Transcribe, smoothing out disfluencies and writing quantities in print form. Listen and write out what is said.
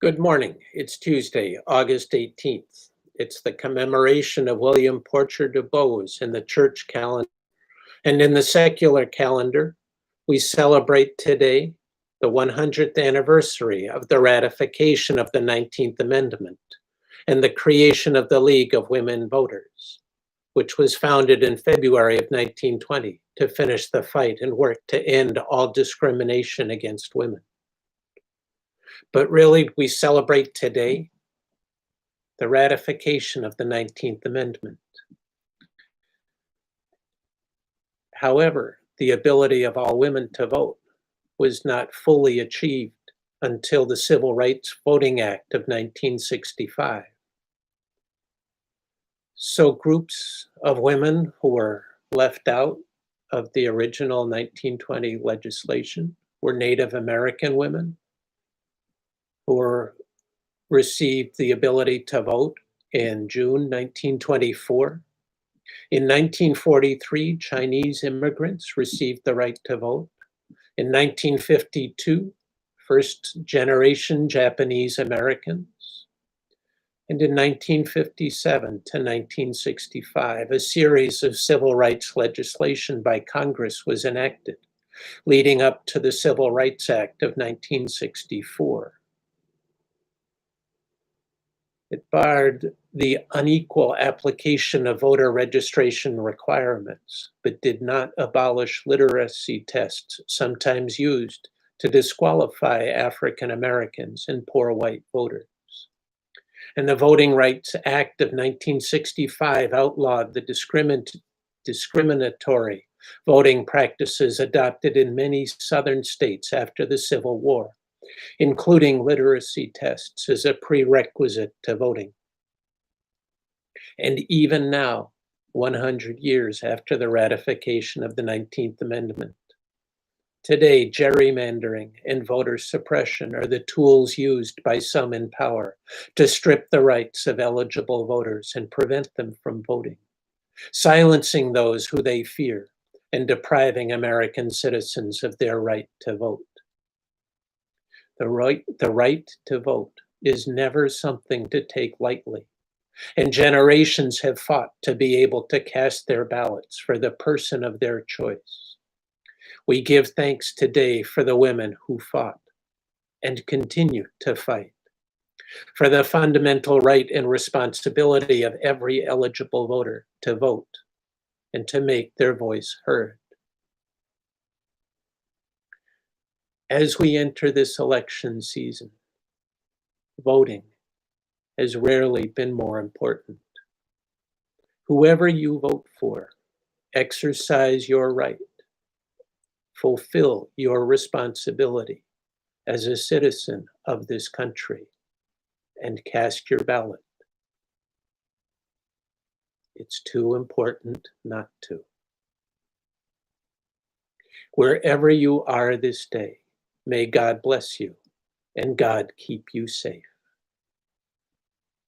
Good morning. It's Tuesday, August 18th. It's the commemoration of William Porcher de Bose in the church calendar. And in the secular calendar, we celebrate today the 100th anniversary of the ratification of the 19th Amendment and the creation of the League of Women Voters, which was founded in February of 1920 to finish the fight and work to end all discrimination against women. But really, we celebrate today the ratification of the 19th Amendment. However, the ability of all women to vote was not fully achieved until the Civil Rights Voting Act of 1965. So groups of women who were left out of the original 1920 legislation were Native American women who received the ability to vote in June 1924. In 1943, Chinese immigrants received the right to vote. In 1952, first-generation Japanese Americans. And in 1957 to 1965, a series of civil rights legislation by Congress was enacted, leading up to the Civil Rights Act of 1964. It barred the unequal application of voter registration requirements, but did not abolish literacy tests sometimes used to disqualify African Americans and poor white voters. And the Voting Rights Act of 1965 outlawed the discriminatory voting practices adopted in many southern states after the Civil War, including literacy tests as a prerequisite to voting. And even now, 100 years after the ratification of the 19th Amendment, today gerrymandering and voter suppression are the tools used by some in power to strip the rights of eligible voters and prevent them from voting, silencing those who they fear and depriving American citizens of their right to vote. The right to vote is never something to take lightly, and generations have fought to be able to cast their ballots for the person of their choice. We give thanks today for the women who fought and continue to fight, for the fundamental right and responsibility of every eligible voter to vote and to make their voice heard. As we enter this election season, voting has rarely been more important. Whoever you vote for, exercise your right, fulfill your responsibility as a citizen of this country, and cast your ballot. It's too important not to. Wherever you are this day, may God bless you and God keep you safe.